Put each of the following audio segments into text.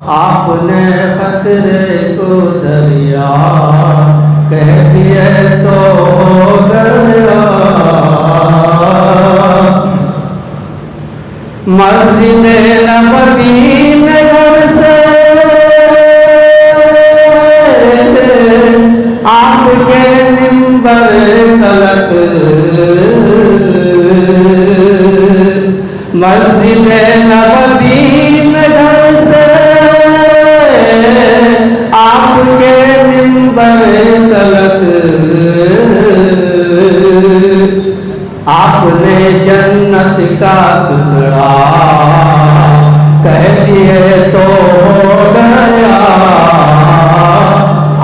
آپ نے خطرے کو دریا کہہ دیے تو ہو گیا، مسجد نبوی میں گھر سے آپ کے منبر تلک، مسجد نبوی میں گھر سے آپ کے منبر تلک، آپ نے جنت کا ٹکڑا کہہ دیے تو ہو گیا،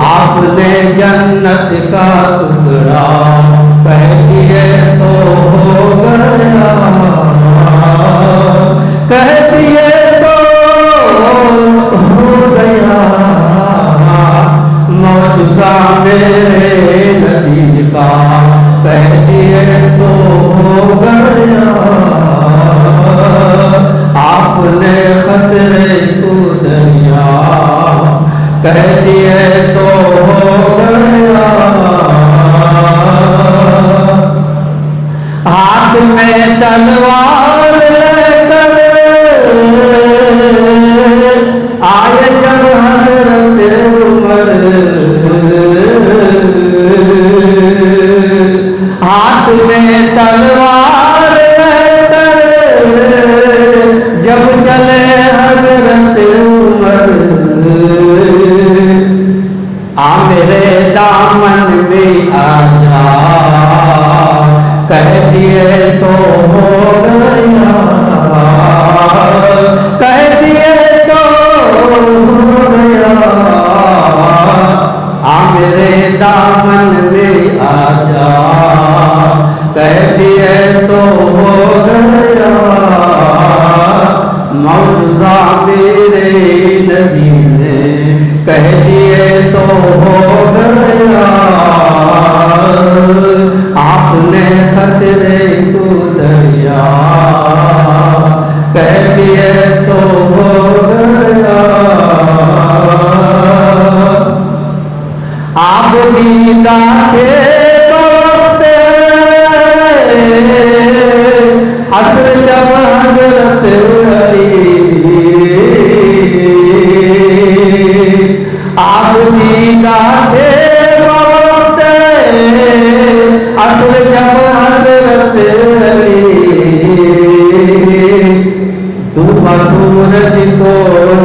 آپ نے جنت کا ٹکڑا کہہ دیے تو ہو گیا، کہہ دیے تو ہو گیا، معجزہ میرے نبی کا کہہ دیے تو ہو گیا، آپ نے خطرے کو دریا کہہ دیے تو ہو گیا، ہاتھ میں تلوار لے کر آئے جب حضرت عمر، ہاتھ میں تلوار لے کر جب چلے حضرت عمر، آ میرے دامن میں آ جا کہہ دیے تو ہو گیا، کہہ دیے تو ہو گیا، آ میرے دامن میں آ جا کہہ دیے تو ہو گیا، معجزہ میرے نبی نے کہہ دیے تو ہو گیا، آپ نے خطرے کو دریا کہہ دیے تو ہو گیا، آپ دیدہ کے وقت عصر جب حضرت علی، آپ دیدہ کے وقت عصر جب حضرت علی، ڈوبا سورج کو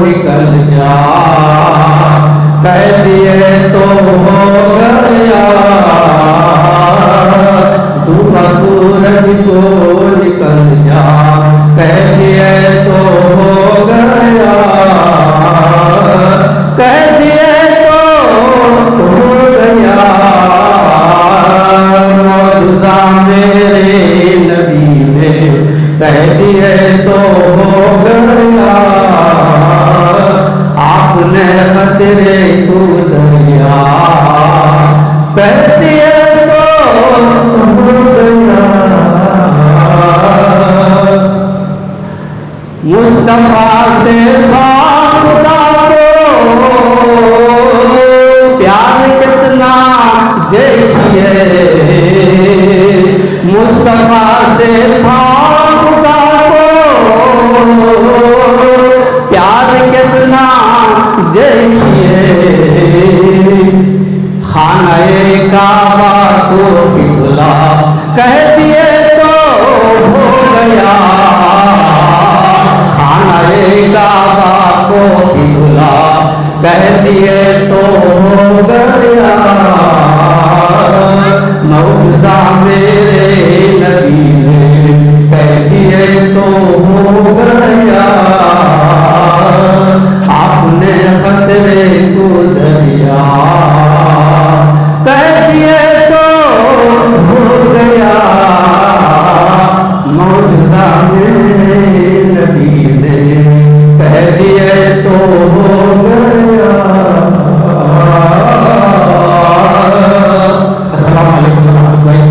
نکل جا کہہ دیے تو ہو گیا، ڈوبا سورج کو نکل جا کہہ دیے تو ہو گیا، کہہ دیے تو ہو گیا، معجزہ میرے نبی نے کہہ دیے تو ہو گیا، آپ نے خطرے کو دریا کہہ دیے تو ہو گیا، مصطفیٰ سے تھا خدا کو پیار کتنا دیکھیے، مصطفیٰ سے تھا خدا کو پیار کتنا دیکھیے، خانہ کعبہ کو قبلہ کہہ دیے تو ہو گیا، خانہ کعبہ کو قبلہ کہہ دیے تو ہو گیا، معجزہ میرے نبی نے کہہ دیے تو ہو گیا، آپ نے خطرے کو دریا کہہ دیے تو ہو گیا، معجزہ میرے نبی نے کہہ دیے تو ہو گیا۔ السلام علیکم ورحمۃ اللہ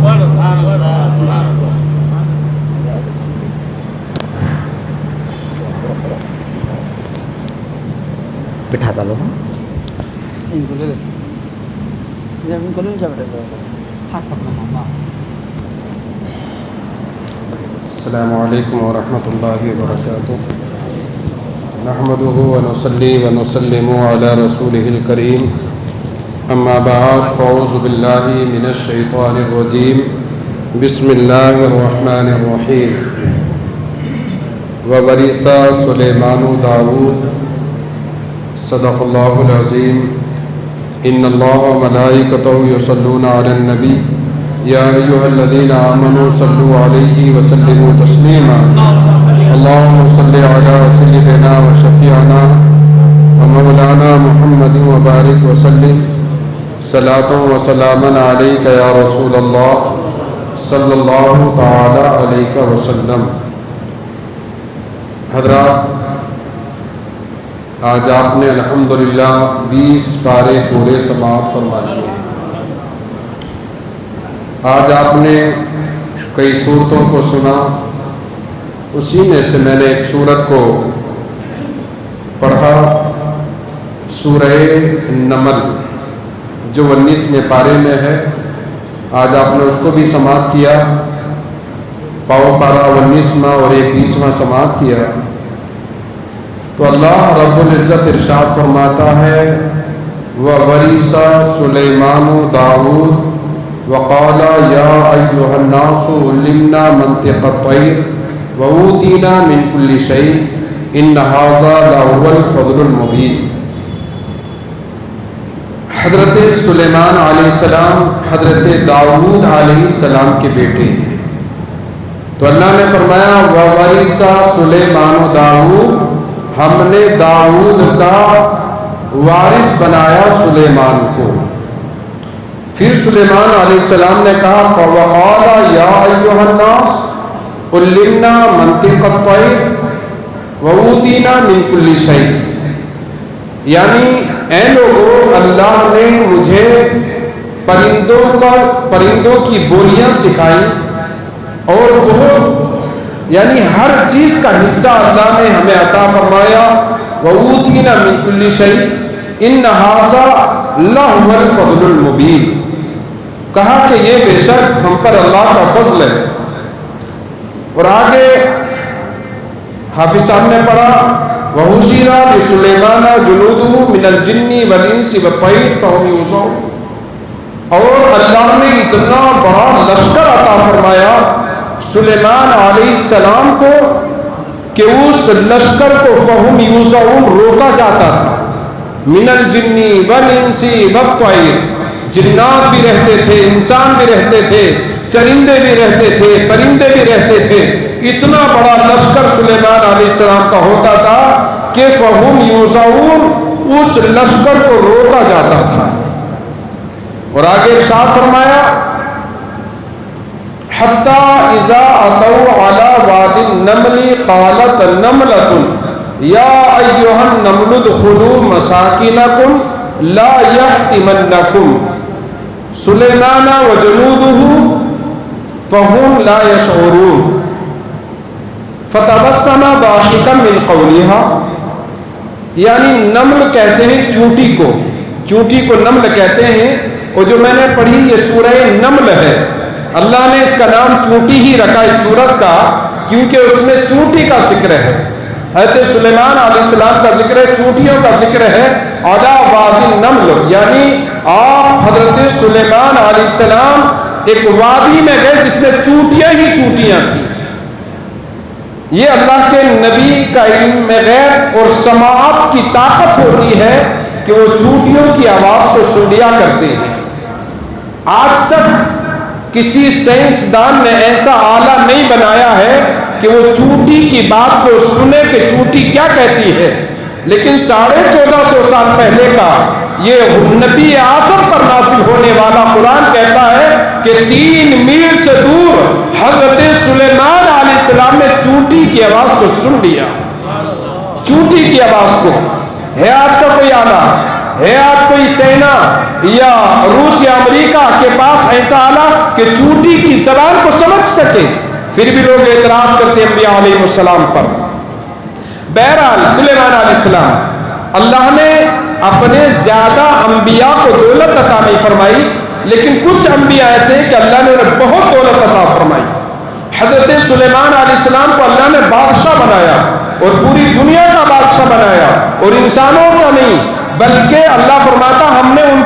وبرکاتہ۔ بٹھاتا لو ان کو لے لے جب ان کو لے جا بیٹا ہاتھ پکڑنا. السلام علیکم ورحمۃ اللہ وبرکاتہ. نحمده ونصلي ونسلم على رسوله الكريم. اما بعد فاعوذ باللہ من الشیطان الرجیم. بسم اللہ الرحمن الرحیم. وورث سلیمان داود. صدق اللہ العظیم. ان اللہ وملائکتہ یصلون علی النبی یا ایھا الذین آمنوا صلوا علیہ وسلموا تسلیما. اللهم صل علی سیدنا وشفیعنا ومولانا محمد وبارک وسلم. صلاۃ وسلاما علیک یا رسول اللہ صلی اللہ تعالی علیہ وسلم. حضرات، آج آپ نے الحمدللہ 20 پارے پورے سماعت فرما لیے ہیں. آج آپ نے کئی صورتوں کو سنا. اسی میں سے میں نے ایک صورت کو پڑھا، سورہ نمل، جو 19ویں پارے میں ہے. آج آپ نے اس کو بھی سماعت کیا. پاؤ پارہ 19واں اور ایک 20واں سماعت کیا. تو اللہ رب العزت ارشاد فرماتا ہے وَوَرِثَ سُلَيْمَانُ دَاوُودَ وَقَالَ يَا أَيُّهَا النَّاسُ عُلِّمْنَا مَنطِقَ الطَّيْرِ وَأُوتِينَا مِنْ كُلِّ شَيْءٍ إِنَّ هَذَا لَهُوَ الْفَضْلُ الْمُبِينُ. حضرت سلیمان علیہ السلام حضرت داؤد علیہ السلام کے بیٹے ہیں. تو اللہ نے فرمایا وَوَرِثَ سُلَيْمَانُ دَاوُودَ، ہم نے داؤد کا وارث بنایا سلیمان کو. پھر سلیمان علیہ السلام نے کہا وَقَالَ يَا أَيُّهَا النَّاسُ عُلِّمْنَا مَنطِقَ الطَّيْرِ وَأُوتِينَا مِنْ كُلِّ شَيْءٍ، یعنی اے لوگوں، اللہ نے مجھے پرندوں کی بولیاں سکھائیں اور بہت یعنی ہر چیز کا حصہ اللہ نے ہمیں عطا فرمایا. وَأُوتِينَا مِنْ كُلِّ شَيْءٍ إِنَّ هَذَا لَهُوَ الْفَضْلُ الْمُبِينُ. کہا کہ یہ بے شک ہم پر اللہ کا فضل ہے. اور آگے حافظ صاحب نے پڑھا وَحُشِرَ لِسُلَيْمَانَ جُنُودُهُ مِنَ الْجِنِّ وَالْإِنسِ وَالطَّيْرِ فَهُمْ يُوزَعُونَ. اور اللہ نے اتنا بڑا لشکر عطا فرمایا سلیمان علیہ السلام کو کہ اس لشکر کو فہم یوزعون روکا جاتا تھا. من الجن والانس والطیر، جنات بھی رہتے تھے، انسان بھی رہتے تھے، چرندے بھی رہتے تھے، پرندے بھی رہتے تھے. اتنا بڑا لشکر سلیمان علیہ السلام کا ہوتا تھا کہ فہم یوزعون، اس لشکر کو روکا جاتا تھا. اور آگے ارشاد فرمایا حَتَّى إِذَا أَتَوْا عَلَى وَادِ النَّمْلِ قَالَتْ نَمْلَةٌ يَا أَيُّهَا النَّمْلُ ادْخُلُوا مَسَاكِنَكُمْ لَا يَحْطِمَنَّكُمْ سُلَيْمَانُ وَجُنُودُهُ فَهُمْ لَا يَشْعُرُونَ فَتَبَسَّمَ ضَاحِكًا مِنْ قَوْلِهَا. یعنی نمل کہتے ہیں چونٹی کو، چونٹی کو نمل کہتے ہیں. اور جو میں نے پڑھی یہ سورہ نمل ہے. اللہ نے اس کا نام چونٹی ہی رکھا اس سورت کا کیونکہ اس میں چونٹی کا ذکر ہے. حضرت سلیمان علیہ السلام کا ذکر ہے، چونٹیوں کا ذکر ہے. علی وادی النمل، یعنی آپ حضرت سلیمان علیہ السلام ایک وادی میں گئے جس میں چونٹیاں ہی چونٹیاں تھیں. یہ اللہ کے نبی کا علم میں غیب اور سماعت کی طاقت ہوتی ہے کہ وہ چونٹیوں کی آواز کو سن لیا کرتے ہیں. آج تک کسی سائنسدان نے ایسا آلہ نہیں بنایا ہے کہ وہ چونٹی کی بات کو سنے کہ چونٹی کیا کہتی ہے. لیکن 1450 سال پہلے کا یہ نبی اعظم پر نازل ہونے والا قرآن کہتا ہے کہ 3 میل سے دور حضرت سلیمان علیہ السلام نے چونٹی کی آواز کو سن لیا. چونٹی کی آواز کو ہے آج کا کوئی آلہ، ہے آج کوئی چائنا یا روس یا امریکہ کے پاس ایسا آلہ کہ چونٹی کی زبان کو سمجھ سکے؟ پھر بھی لوگ اعتراض کرتے ہیں انبیاء علیہ السلام پر. بہرحال سلیمان علیہ السلام اللہ نے اپنے زیادہ انبیاء کو دولت عطا نہیں فرمائی، لیکن کچھ انبیاء ایسے کہ اللہ نے انہیں بہت دولت عطا فرمائی۔ حضرت سلیمان علیہ السلام کو اللہ نے بادشاہ بنایا اور پوری دنیا کا بادشاہ بنایا، اور انسانوں کا نہیں بلکہ اللہ فرماتا ہم نے ان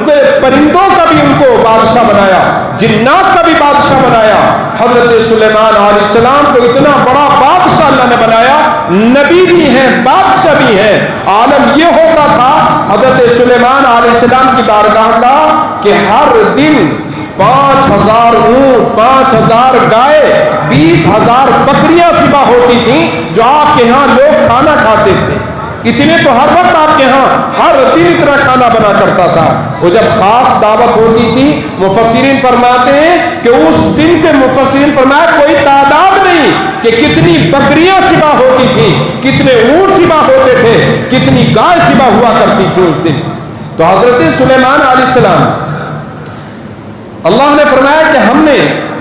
کے پرندوں کا بھی ان کو بادشاہ بنایا، جنات کا بھی بادشاہ بنایا۔ حضرت سلیمان علیہ السلام کو اتنا بڑا بادشاہ اللہ نے بنایا، نبی بھی ہیں بادشاہ بھی ہیں۔ عالم یہ ہوتا تھا حضرت سلیمان علیہ السلام کی بارگاہ کا کہ ہر دن 5000 اونٹ، 5000 گائے، 20,000 بکریاں ذبح ہوتی تھیں جو آپ کے ہاں لوگ کھانا کھاتے تھے۔ اتنے تو ہر وقت آپ کے ہاں ہر دن اتنا کھانا بنا کرتا تھا۔ وہ جب خاص دعوت ہوتی تھی، مفسرین فرماتے ہیں کہ اس دن کے مفسرین فرمایا کوئی تعداد نہیں کہ کتنی بکریاں ذبح ہوتی تھیں، کتنے اونٹ ذبح ہوتے تھے، کتنی گائے ذبح ہوا کرتی تھی اس دن۔ تو حضرت سلیمان علیہ السلام، اللہ نے فرمایا کہ ہم نے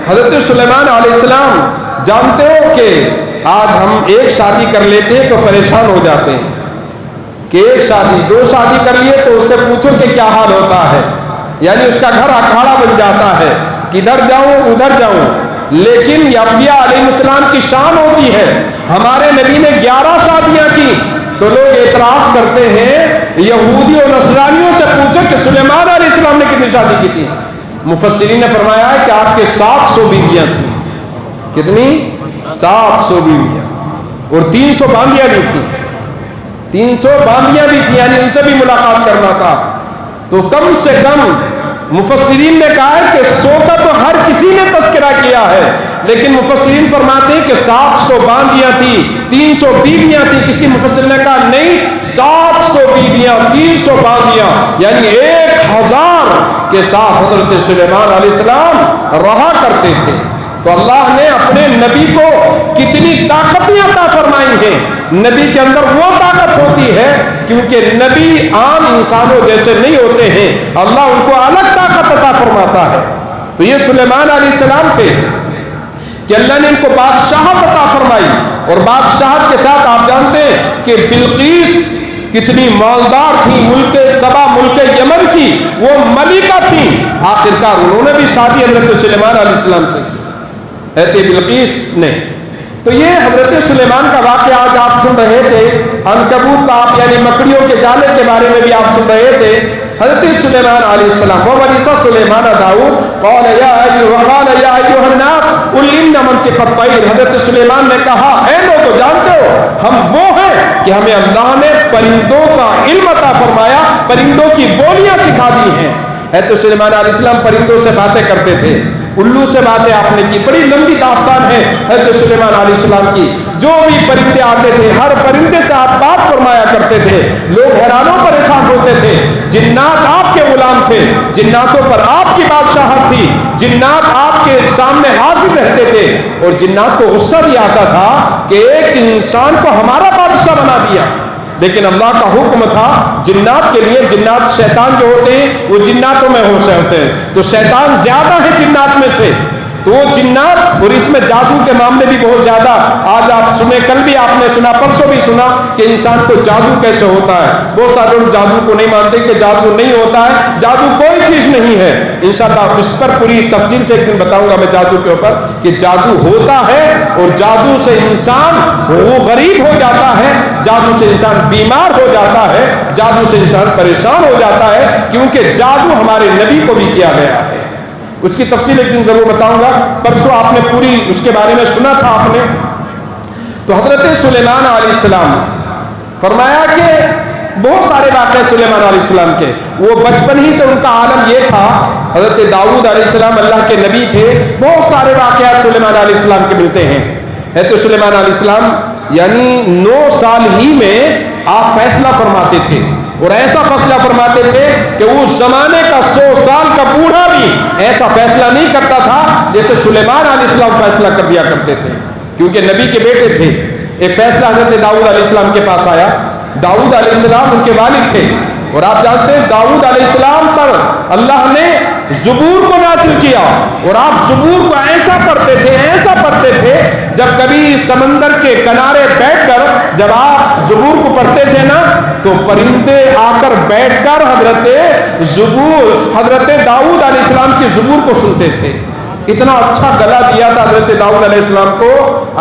حضرت سلیمان علیہ السلام، جانتے ہو کہ آج ہم ایک شادی کر لیتے ہیں تو پریشان ہو جاتے ہیں کہ ایک شادی، 2 شادی کر لیے تو اس سے پوچھو کہ کیا حال ہوتا ہے، یعنی اس کا گھر اکھاڑا بن جاتا ہے، کدھر جاؤں ادھر جاؤں۔ لیکن یہ انبیاء علیہ السلام کی شان ہوتی ہے، ہمارے نبی نے 11 شادیاں کی تو لوگ اعتراض کرتے ہیں یہودی اور نصرانیوں سے پوچھو کہ سلیمان علیہ السلام نے کتنی شادی کی تھی۔ مفسرین نے فرمایا ہے کہ آپ کے 700 بیویاں تھیں۔ کتنی؟ 700 بیویاں، اور 300 باندیاں بھی تھیں، 300 باندیاں بھی تھیں، یعنی ان سے بھی ملاقات کرنا تھا۔ تو کم سے کم مفسرین نے کہا ہے کہ 100 کا تو ہر کسی نے تذکرہ کیا ہے، لیکن مفسرین فرماتے ہیں کہ 700 باندیاں تھی، 300 بیویاں تھی۔ کسی مفسر نے کہا نہیں، 700 بیویاں، 300 باندیاں، یعنی 1000 کے ساتھ حضرت سلیمان علیہ السلام رہا کرتے تھے۔ تو اللہ نے اپنے نبی کو کتنی طاقتیں عطا فرمائی ہیں۔ نبی کے اندر وہ طاقت ہوتی ہے کیونکہ نبی عام انسانوں جیسے نہیں ہوتے ہیں، اللہ ان کو الگ طاقت عطا فرماتا ہے۔ تو یہ سلیمان علیہ السلام تھے کہ اللہ نے ان کو بادشاہت عطا فرمائی، اور بادشاہت کے ساتھ آپ جانتے ہیں کہ بلقیس کتنی مالدار تھی، ملک سبا، ملک یمن کی وہ ملکہ تھی۔ آخرکار انہوں نے بھی شادی حضرت سلیمان علیہ السلام سے کی، حضرت بلقیس نے۔ تو یہ حضرت سلیمان کا واقعہ آج آپ سن رہے تھے، عنکبوت کا آپ یعنی مکڑیوں کے جالے کے بارے میں بھی آپ سن رہے تھے۔ حضرت سلیمان علیہ السلام، وَوَرِثَ سُلَيْمَانَ دَاؤُد قَالَ يَا أَيُّهَا النَّاسُ قُلْ إِنَّ مَنطِقَ الطَّيْرِ۔ حضرت سلیمان نے کہا اے لوگو، جانتے ہو ہم وہ ہیں کہ ہمیں اللہ نے پرندوں کا علم عطا فرمایا، پرندوں کی بولیاں سکھا دی ہیں۔ حضرت سلیمان علیہ السلام پرندوں سے باتیں کرتے تھے، الو سے باتیں آپ نے کی، بڑی لمبی داستان ہے حضرت سلیمان علیہ السلام کی۔ جو بھی پرندے آتے تھے ہر پرندے سے آپ بات فرمایا کرتے تھے، لوگ حیران و پریشان ہوتے تھے۔ جنات آپ کے غلام تھے، جناتوں پر آپ کی بادشاہت تھی، جنات آپ کے سامنے حاضر رہتے تھے، اور جنات کو غصہ بھی آتا تھا کہ ایک انسان کو ہمارا بادشاہ بنا دیا۔ لیکن اللہ کا حکم تھا جنات کے لیے، جنات شیطان جو ہوتے ہیں وہ جناتوں میں ہوتے ہیں، تو شیطان زیادہ ہے جنات میں سے، تو وہ جنات، اور اس میں جادو کے معاملے بھی بہت زیادہ آج آپ سنے، کل بھی آپ نے سنا، پرسوں بھی سنا کہ انسان کو جادو کیسے ہوتا ہے۔ بہت سارے لوگ جادو کو نہیں مانتے کہ جادو نہیں ہوتا ہے، جادو کوئی چیز نہیں ہے۔ انشاءاللہ اس پر پوری تفصیل سے ایک دن بتاؤں گا میں جادو کے اوپر کہ جادو ہوتا ہے، اور جادو سے انسان وہ غریب ہو جاتا ہے، جادو سے انسان بیمار ہو جاتا ہے، جادو سے انسان پریشان ہو جاتا ہے، کیونکہ جادو ہمارے نبی کو بھی کیا گیا ہے۔ اس کی تفصیل ایک دن ضرور بتاؤں گا، پرسوں آپ نے پوری اس کے بارے میں سنا تھا آپ نے۔ تو حضرت سلیمان علیہ السلام، فرمایا کہ بہت سارے واقعے سلیمان علیہ السلام کے، وہ بچپن ہی سے ان کا عالم یہ تھا۔ حضرت داؤد علیہ السلام اللہ کے نبی تھے، بہت سارے واقعات سلیمان علیہ السلام کے ملتے ہیں۔ حضرت سلیمان علیہ السلام یعنی 9 سال ہی میں آپ فیصلہ فرماتے تھے، اور ایسا فیصلہ فرماتے تھے کہ اس زمانے کا 100 سال کا بوڑھا بھی ایسا فیصلہ نہیں کرتا تھا جیسے سلیمان علیہ السلام فیصلہ کر دیا کرتے تھے، کیونکہ نبی کے بیٹے تھے۔ ایک فیصلہ حضرت داؤد علیہ السلام کے پاس آیا، داؤد علیہ السلام ان کے والد تھے، اور آپ جانتے ہیں داؤد علیہ السلام پر اللہ نے زبور کو نازل کیا، اور آپ زبور کو ایسے ایسا پڑھتے تھے جب کبھی سمندر کے کنارے بیٹھ کر جب آپ زبور کو پڑھتے تھے نا تو پرندے آ کر بیٹھ کر حضرت داؤد علیہ السلام کی زبور کو سنتے تھے. اتنا اچھا گلا دیا تھا حضرت داؤد علیہ السلام کو.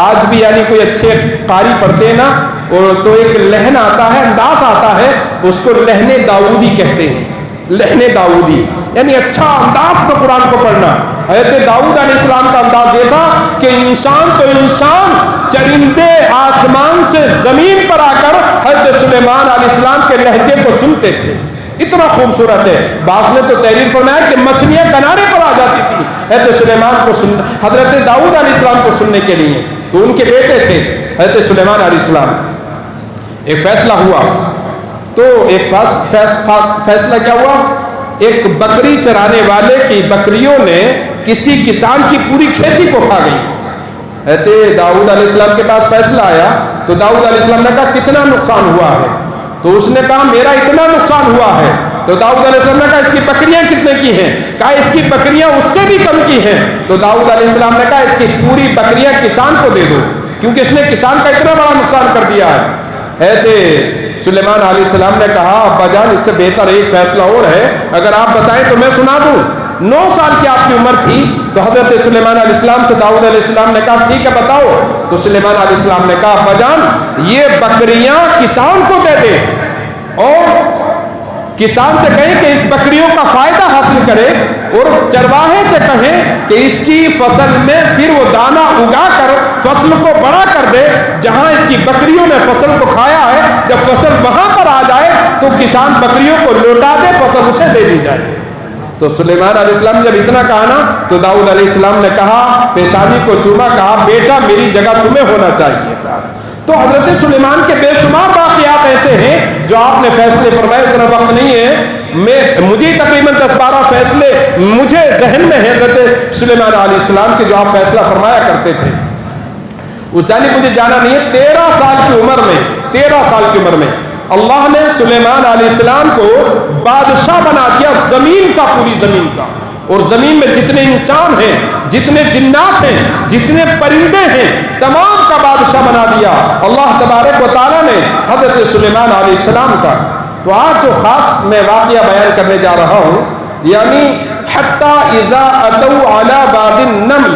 آج بھی یعنی کوئی اچھے قاری پڑھتے ہیں نا اور تو ایک لہن آتا ہے, انداز آتا ہے, اس کو لہن داؤدی کہتے ہیں. لہن داؤدی یعنی اچھا انداز میں قرآن کو پڑھنا. حضرت داؤد علیہ السلام کا انداز یہ تھا کہ انسان تو انسان, چرندے آسمان سے زمین پر آ کر حضرت سلیمان علیہ السلام کے لہجے کو سنتے تھے. اتنا خوبصورت ہے. بعض نے تو تحریر فرمایا کہ مچھلیاں کنارے پر آ جاتی تھی حضرت سلیمان کو حضرت داؤد علیہ السلام کو سننے کے لیے. تو ان کے بیٹے تھے حضرت سلیمان علیہ السلام. ایک فیصلہ ہوا تو ایک فیصلہ کیا ہوا, ایک بکری چرانے والے کی بکریوں نے کسی کسان کی پوری کھیتی کو کھا گئی. حضرت داؤد علیہ السلام کے پاس فیصلہ آیا تو داؤد علیہ السلام نے کہا کتنا نقصان ہوا ہے؟ تو اس نے کہا میرا اتنا نقصان ہوا ہے. تو داؤد علیہ السلام نے کہا اس کی بکریاں کتنے کی ہیں؟ کہا اس کی بکریاں اس سے بھی کم کی ہیں. تو داؤد علیہ السلام نے کہا اس کی پوری بکریاں کسان کو دے دو کیونکہ اس نے کسان کا اتنا بڑا نقصان کر دیا ہے. حضرت سلیمان علیہ السلام نے کہا ابا جان اس سے بہتر ایک فیصلہ اور ہے, اگر آپ بتائیں تو میں سنا دوں. 9 سال کی آپ کی عمر تھی. تو حضرت سلیمان علیہ السلام سے داؤد علیہ السلام نے کہا ٹھیک ہے بتاؤ. تو سلیمان علیہ السلام نے کہا ابا جان یہ بکریاں کسان کو دے دے اور کسان سے کہیں کہ اس بکریوں کا فائدہ حاصل کرے اور چرواہے سے کہیں کہ اس کی فصل میں پھر وہ دانہ اگا کر فصل کو بڑا کر دے. جہاں اس کی بکریوں نے فصل کو کھایا ہے جب فصل وہاں پر آ جائے تو کسان بکریوں کو لوٹا دے, فصل اسے دے دی جائے. تو سلیمان علیہ السلام جب اتنا کہا نا تو داؤد علیہ السلام نے کہا, پیشانی کو چوما, کہا بیٹا میری جگہ تمہیں ہونا چاہیے تھا. تو حضرت سلیمان کے بے شمار واقعات ایسے ہیں جو آپ نے فیصلے فرمائے. اتنا وقت نہیں ہے, مجھے تقریباً 10-12 فیصلے مجھے ذہن میں ہیں حضرت سلیمان علیہ السلام کے جو آپ فیصلہ فرمایا کرتے تھے. اس جانب مجھے جانا نہیں ہے. 13 سال کی عمر میں اللہ نے سلیمان علیہ السلام کو بادشاہ بنا دیا زمین کا, پوری زمین کا. اور زمین میں جتنے انسان ہیں, جتنے جنات ہیں, جتنے پرندے ہیں, تمام کا بادشاہ بنا دیا اللہ تبارک و تعالیٰ نے حضرت سلیمان علیہ السلام کا. تو آج جو خاص میں واقعہ بیان کرنے جا رہا ہوں, یعنی حتی اذا اتوا علی باب النمل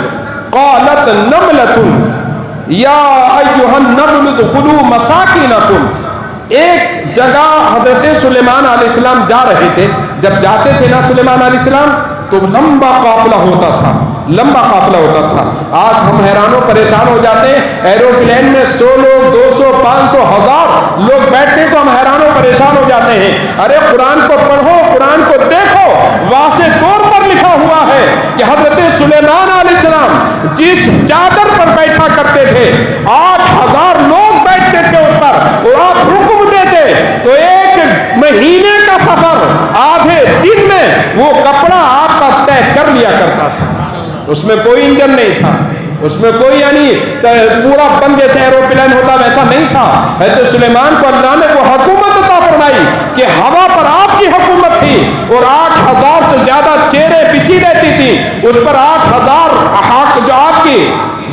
قالت نملۃ یا ایھا النمل ادخلوا مساکنکم. ایک جگہ حضرت سلیمان علیہ السلام جا رہے تھے. جب جاتے تھے نا سلیمان علیہ السلام تو لمبا قافلہ ہوتا تھا. آج ہم حیران و پریشان ہو جاتے ہیں, ایروپلین میں 100 لوگ 200 500 1000 لوگ بیٹھتے ہیں تو ہم حیران و پریشان ہو جاتے ہیں. ارے قرآن کو پڑھو, قرآن کو دیکھو, واضح طور پر لکھا ہوا ہے کہ حضرت سلیمان علیہ السلام جس چادر پر بیٹھا کرتے تھے 8000 لوگ بیٹھتے تھے اس پر, اور آپ حکم دیتے تو 1 مہینے کا سفر آدھے دن میں وہ کپڑا آپ کا طے کر لیا کرتا تھا. اس میں کوئی انجن نہیں تھا, اس میں کوئی یعنی پورا بند جیسے ایروپلین ہوتا ویسا نہیں تھا. حضرت سلیمان کو اللہ نے وہ حکومت عطا فرمائی کہ ہوا پر آپ کی حکومت تھی اور 8000 سے زیادہ چیریں بچھی رہتی تھی. اس پر 8000 جو آپ کی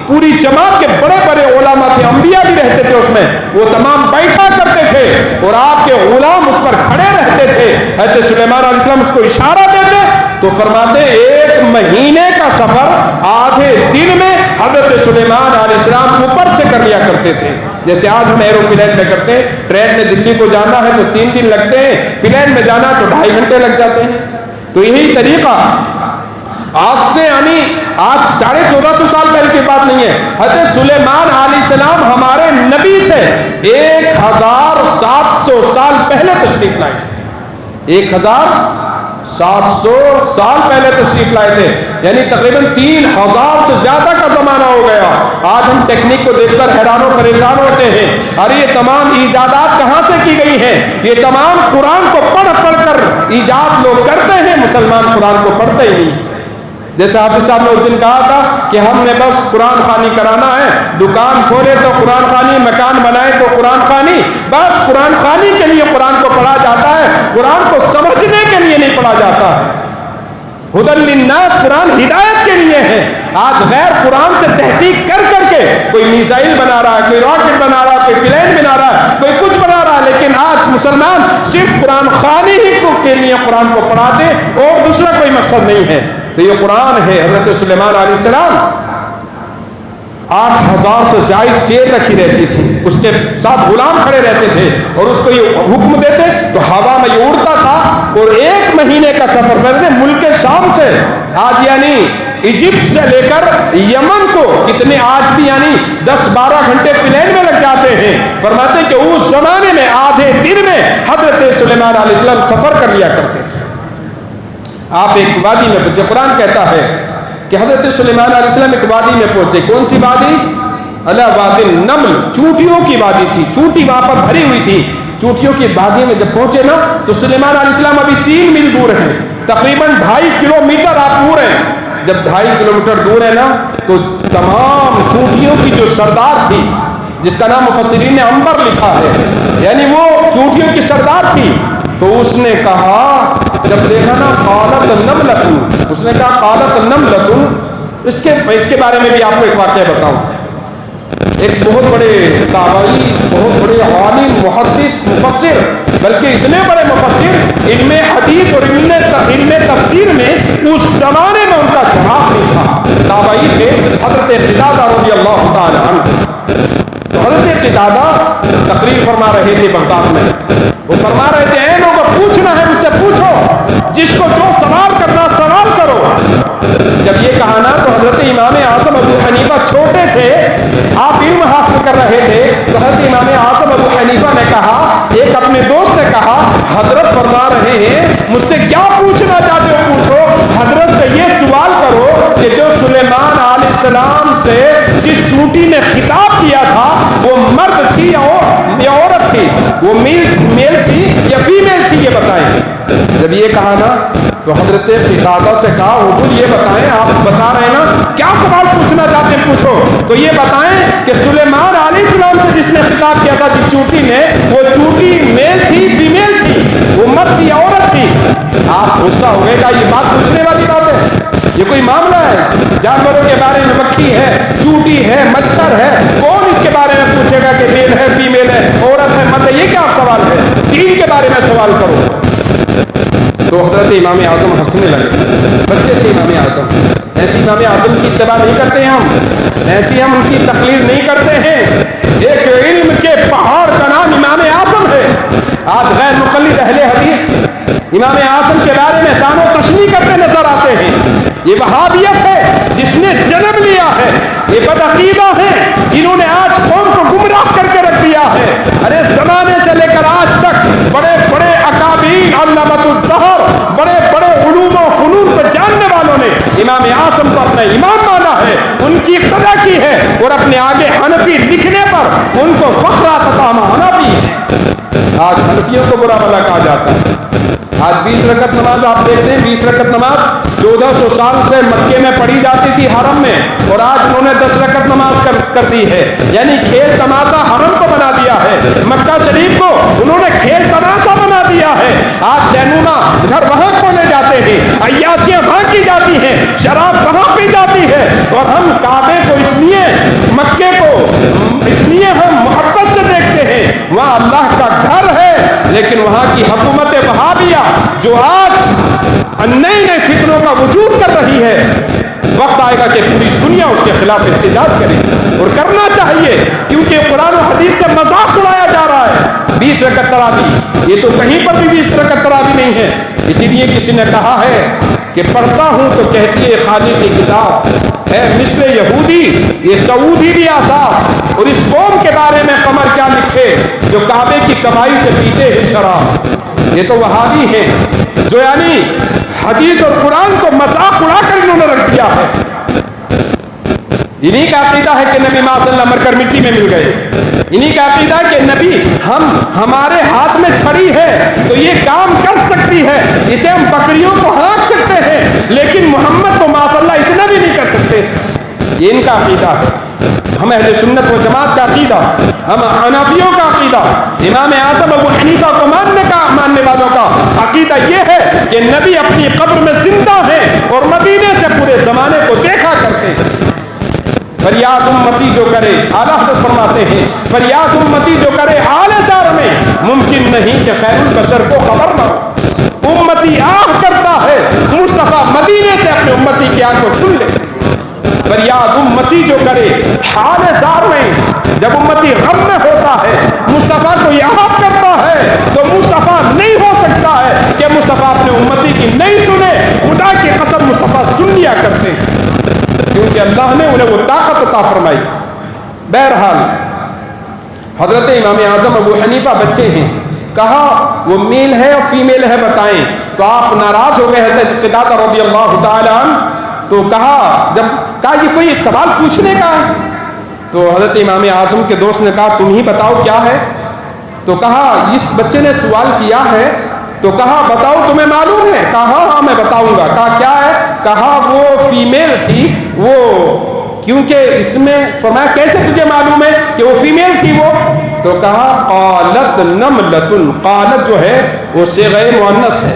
پوری جماعت کے بڑے بڑے علماء تھے, انبیاء بھی رہتے تھے اس میں, وہ تمام بیٹھا کرتے تھے اور آپ کے غلام اس پر کھڑے رہتے تھے. حضرت سلیمان علیہ السلام اس کو اشارہ دیتے تو فرماتے 1 مہینے کا سفر آدھے دن میں حضرت سلیمان علیہ السلام اوپر سے کر لیا کرتے تھے. جیسے آج ہم ایروپلین میں کرتے ہیں, ٹرین میں دلی کو جانا ہے تو 3 دن لگتے ہیں, پلین میں جانا تو 2.5 گھنٹے لگ جاتے ہیں. تو یہی طریقہ آج سے یعنی آج 1450 سال پہلے کی بات نہیں ہے. حضرت سلیمان علیہ السلام ہمارے نبی سے 1700 سال پہلے تشریف لائے تھے. 1700 سال پہلے تشریف لائے تھے, یعنی تقریباً 3000 سے زیادہ کا زمانہ ہو گیا. آج ہم ٹیکنیک کو دیکھ کر حیران و پریشان ہوتے ہیں. ارے یہ تمام ایجادات کہاں سے کی گئی ہیں؟ یہ تمام قرآن کو پڑھ کر ایجاد لوگ کرتے ہیں, مسلمان قرآن کو پڑھتے ہی نہیں. جیسے حافظ صاحب نے اس دن کہا تھا کہ ہم نے بس قرآن خوانی کرانا ہے, دکان کھولے تو قرآن خوانی, مکان بنائے تو قرآن خوانی, بس قرآن خوانی کے لیے قرآن کو پڑھا جاتا ہے, قرآن کو سمجھنے کے لیے نہیں پڑھا جاتا ہے. ہدی للناس، قرآن ہدایت کے لیے ہے۔ آج غیر قرآن سے تحقیق کر کر کے کوئی میزائل بنا رہا ہے، کوئی راکٹ بنا رہا ہے، کوئی پلین بنا رہا ہے، کوئی کچھ بنا رہا ہے، لیکن آج مسلمان صرف قرآن خوانی ہی کے لیے قرآن کو پڑھاتے اور دوسرا کوئی مقصد نہیں ہے۔ تو یہ قرآن ہے۔ حضرت سلیمان علیہ السلام 8000 سے زائد چیر رکھی رہتی تھی، اس کے ساتھ غلام کھڑے رہتے تھے اور اس کو یہ حکم دیتے تو ہوا میں یہ اڑتا تھا اور 1 مہینے کا سفر کرتے ملک شام سے، آج یعنی ایجپٹ سے لے کر یمن کو کتنے آج بھی یعنی 10-12 گھنٹے پلین میں لگ جاتے ہیں۔ فرماتے ہیں کہ اس زمانے میں آدھے دن میں حضرت سلیمان علیہ السلام سفر کر لیا کرتے تھے۔ آپ ایک وادی میں پہنچے، قرآن کہتا ہے کہ حضرت سلیمان علیہ السلام ایک وادی میں پہنچے۔ کون سی وادی؟ اللہ وادی النمل، چونٹیوں کی وادی تھی، چونٹی وہاں پر بھری ہوئی تھی۔ چونٹیوں کی وادی میں جب پہنچے نا تو سلیمان علیہ السلام ابھی 3 میل دور ہیں، تقریباً 2.5 کلومیٹر آپ دور ہیں۔ جب 2.5 کلومیٹر دور ہے نا تو تمام چونٹیوں کی جو سردار تھی، جس کا نام مفسرین نے عنبر لکھا ہے، یعنی وہ چونٹیوں کی سردار تھی، تو اس نے کہا جب دیکھا نا قالت نملۃ، اس نے کہا قالت نملۃ، اس کے بارے میں بھی آپ کو ایک واقعہ بتاؤں۔ ایک بہت بڑے تابعی، بہت بڑے عالم، محدث، مفسر، بلکہ اتنے بڑے مفسر، علم حدیث اور علم تفسیر میں اس زمانے میں ان کا جواب نہیں تھا۔ تابعی تھے حضرت قتادہ رضی اللہ تعالی عنہ۔ تو حضرت قتادہ تقریر فرما رہے تھے بغداد میں، وہ فرما رہے تھے اے لوگوں پوچھنا ہے مجھ سے پوچھو، جس کو جو سوال کرنا سوال کرو۔ جب یہ کہا نا تو حضرت امام اعظم ابو حنیفہ چھوٹے تھے، آپ علم حاصل کر رہے تھے، تو حضرت امام اعظم ابو حنیفہ نے کہا، ایک اپنے دوست نے کہا حضرت فرما رہے ہیں مجھ سے کیا پوچھنا چاہتے ہو پوچھو، حضرت سے یہ سوال کرو کہ جو سلیمان علیہ السلام سے جس چونٹی نے خطاب کیا تھا وہ مرد تھی یا عورت تھی، وہ میل تھی یا فیمیل تھی، یہ بتائیں۔ جب یہ کہا نا تو حضرت قتادہ سے کہا حضور یہ بتائیں، آپ بتا رہے ہیں نا کیا سوال پوچھنا چاہتے ہیں پوچھو، تو یہ بتائیں کہ سلیمان علیہ السلام سے جس نے خطاب کیا تھا جس چونٹی میں، وہ چونٹی میل تھی فیمیل تھی، وہ مرد تھی یا عورت تھی؟ آپ غصہ ہو گئے، کہ یہ بات پوچھنے والی بات ہے، یہ کوئی معاملہ ہے؟ جانوروں کے بارے میں مکھی ہے، چونٹی ہے، مچھر ہے، کون اس کے بارے میں پوچھے گا کہ میل ہے فیمیل ہے، عورت ہے مرد ہے؟ یہ کیا سوال ہے؟ دین کے بارے میں سوال کرو۔ تو حضرت امام اعظم ہنسنے لگے، بچے تھے امام اعظم، ایسی امام اعظم کی اتباع نہیں کرتے ہیں ہم، ایسی ہم ان کی تقلید نہیں کرتے ہیں۔ ایک علم کے پہاڑ کا نام امام اعظم ہے۔ آج غیر مقلد اہل حدیث امام اعظم کے بارے میں تان و تشنیع کرتے نظر آتے ہیں۔ یہ وہابیت ہے جس نے جنم لیا ہے، یہ بدعقیدہ ہے جنہوں نے آج قوم کو گمراہ کر کے رکھ دیا ہے۔ ارے زمانے سے لے کر آج تک بڑے بڑے اکابرین، علامۃ الدہر، بڑے بڑے علوم و فنون کو جاننے والوں نے امام اعظم کو اپنا امام مانا ہے، ان کی اقتدا کی ہے، اور اپنے آگے حنفی لکھنے پر ان کو فخر عطا حنفی ہے۔ آج حنفیوں کو برا بھلا کہا جاتا ہے۔ آج 20 رکعت نماز آپ دیکھتے ہیں، 20 رکعت نماز 1400 سال سے مکے میں پڑھی جاتی تھی حرم میں، اور آج انہوں نے 10 رکعت نماز کر دی ہے، یعنی کھیل تماشا حرم کو بنا دیا ہے، مکہ شریف کو انہوں نے کھیل تماشا بنا دیا ہے۔ آج سینما گھر وہاں کھولے جاتے ہیں، عیاشیاں وہاں کی جاتی ہیں، شراب وہاں پی جاتی ہے، اور ہم کعبے کو اس لیے، مکے کو اس لیے ہم محبت سے دیکھتے ہیں، وہاں اللہ کا گھر ہے، لیکن وہاں کی حکومت وہابیہ جو آج نئے نئے فتنوں کا وجود کر رہی ہے، وقت آئے گا کہ پوری دنیا اس کے خلاف احتجاج کرے، اور کرنا چاہیے، کیونکہ قرآن و حدیث سے مذاق اڑایا جا رہا ہے۔ 20 رکعت تراویح، یہ تو کہیں پر بھی 20 رکعت تراویح نہیں ہے۔ اسی لیے کسی نے کہا ہے کہ پڑھتا ہوں تو کہتی ہے خالی کی کتاب ہے مثل یہودی، یہ سعودی بھی آزاد، اور اس قوم کے بارے میں قمر کیا لکھے جو کعبے کی کمائی سے پیتے ہیں شراب۔ یہ تو وہابی ہیں جو یعنی حدیث اور قرآن کو مذاق اڑا کر انہوں نے رکھ دیا ہے۔ انہی کا عقیدہ ہے کہ نبی ماں صلی اللہ مر کر مٹی میں مل گئے، انہی کا عقیدہ ہے کہ نبی ہمارے ہاتھ میں چھڑی ہے تو یہ کام کر سکتی ہے، اسے ہم بکریوں کو ہلاک سکتے ہیں، لیکن محمد تو ماں صلی اللہ اتنا بھی نہیں کر سکتے۔ یہ ان کا عقیدہ ہے۔ ہم اہل سنت و جماعت کا عقیدہ، ہم حنفیوں کا عقیدہ امام اعظم ابو حنیفہ کو ماننے ماننے والوں کا عقیدہ یہ ہے کہ نبی اپنی قبر میں زندہ ہیں اور مدینے سے پورے زمانے کو دیکھا کرتے ہیں۔ فریاد امتی جو کرے، اعلیٰ حضرت فرماتے ہیں فریاد امتی جو کرے حال زار میں، ممکن نہیں کہ خیر البشر کو خبر نہ ہو۔ امتی آہ کرتا ہے، مصطفیٰ مدینے سے اپنے امتی کی آہ کو سن لے۔ فریاد امتی جو کرے حال زار میں، جب امتی غم میں ہوتا ہے مصطفیٰ کو یاد کرتا ہے تو مصطفیٰ نہیں ہو سکتا ہے کہ مصطفیٰ اپنے امتی کی نہیں سنے۔ خدا کی قسم مصطفیٰ سن لیا کرتے ہیں، کیونکہ اللہ نے انہیں وہ طاقت عطا فرمائی۔ بہرحال حضرت امام اعظم ابو حنیفہ بچے ہیں، کہا وہ میل ہے اور فیمیل ہے بتائیں، تو آپ ناراض ہو گئے حضرت قتادہ رضی اللہ تعالی عنہ، تو کہا یہ کوئی سوال پوچھنے کا ہے؟ تو حضرت امام اعظم کے دوست نے کہا تم ہی بتاؤ کیا ہے؟ تو کہا اس بچے نے سوال کیا ہے، تو کہا بتاؤ تمہیں معلوم ہے؟ کہا ہاں میں بتاؤں گا۔ کہا کیا ہے؟ کہا وہ فیمیل تھی، وہ کیونکہ اس میں فرمایا کیسے تجھے معلوم ہے کہ وہ فیمیل تھی وہ؟ تو کہا قالت نملۃ، قالت جو ہے وہ صیغہ مؤنث ہے،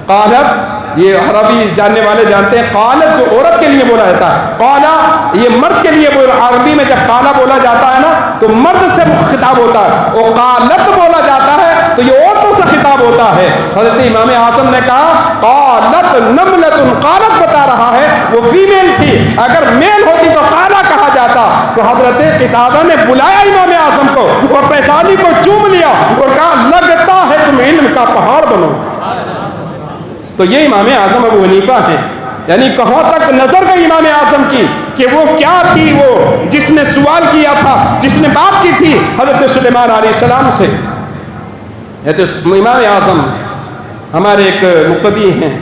قالت یہ عربی جاننے والے جانتے ہیں، قالت جو عورت کے لیے بولا جاتا ہے، قالا یہ مرد کے لیے بولا، عربی میں جب قالا بولا جاتا ہے نا تو مرد سے خطاب ہوتا ہے، اور قالت بولا جاتا ہے تو یہ عورتوں سے خطاب ہوتا ہے۔ حضرت امام اعظم نے کہا قالت نملۃ، قالت بتا رہا ہے وہ فیمیل تھی، اگر میل ہوتی تو قالا کہا جاتا۔ تو حضرت قتادہ نے بلایا امام اعظم کو اور پیشانی کو چوم لیا اور کہا لگتا ہے تم علم کا پہاڑ بنو۔ تو یہ امام اعظم ابو حنیفہ ہیں، یعنی کہاں تک نظر گئی امام اعظم کی کہ وہ کیا تھی، وہ جس نے سوال کیا تھا، جس نے بات کی تھی حضرت سلیمان علیہ السلام سے۔ امام اعظم ہمارے ایک مقتدی ہیں،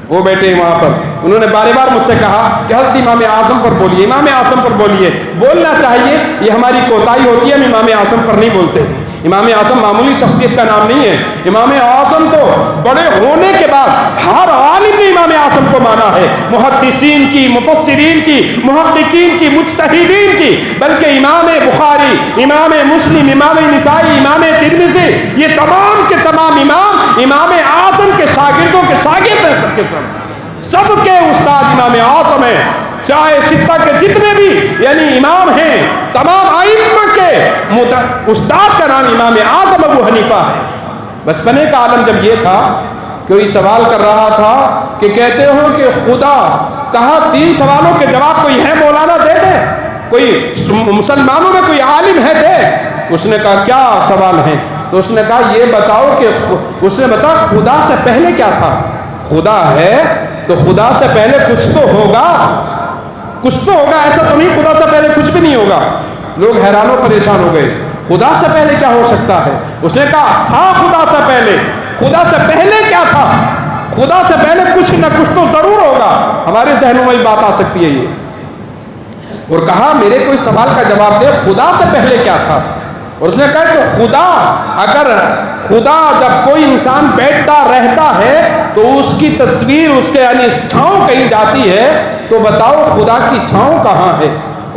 وہ بیٹھے وہاں پر، انہوں نے بار بار مجھ سے کہا کہ حضرت امام اعظم پر بولیے، امام اعظم پر بولیے۔ بولنا چاہیے، یہ ہماری کوتاہی ہوتی ہے، ہم امام اعظم پر نہیں بولتے۔ امام اعظم معمولی شخصیت کا نام نہیں ہے، امام اعظم تو بڑے ہونے کے بعد ہر عالم نے امام اعظم کو مانا ہے، محدثین کی، مفسرین کی، محققین کی، مجتہدین کی، بلکہ امام بخاری، امام مسلم، امام نسائی، امام ترمذی، یہ تمام کے تمام امام اعظم کے شاگردوں کے شاگرد ہیں، سب کے سب کے استاد امام اعظم ہیں، چاہے ستہ کے جتنے بھی یعنی امام ہیں، تمام ائمہ کے استاد کا نام امام اعظم ابو حنیفہ ہے۔ بچپنے کا عالم جب یہ تھا، کوئی سوال کر رہا تھا کہ کہتے ہو کہ خدا، کہا 3 سوالوں کے جواب کوئی ہے مولانا دے دے، کوئی مسلمانوں میں کوئی عالم ہے دے۔ اس نے کہا کیا سوال ہے؟ تو اس نے کہا یہ بتاؤ کہ اس نے بتایا خدا سے پہلے کیا تھا؟ خدا ہے تو خدا سے پہلے کچھ تو ہوگا، ایسا تو نہیں خدا سے پہلے کچھ بھی نہیں ہوگا۔ لوگ حیران و پریشان ہو گئے، خدا سے پہلے کیا ہو سکتا ہے؟ اس نے کہا تھا خدا سے پہلے کیا تھا؟ خدا سے پہلے کچھ نہ کچھ تو ضرور ہوگا۔ ہمارے ذہنوں میں بات آ سکتی ہے یہ، اور کہا میرے کوئی سوال کا جواب دے، خدا سے پہلے کیا تھا؟ اور اس نے کہا کہ خدا جب کوئی انسان بیٹھتا رہتا ہے تو اس کی تصویر اس کے یعنی چھاؤں کہیں جاتی ہے، تو بتاؤ خدا کی چھاؤں کہاں ہے؟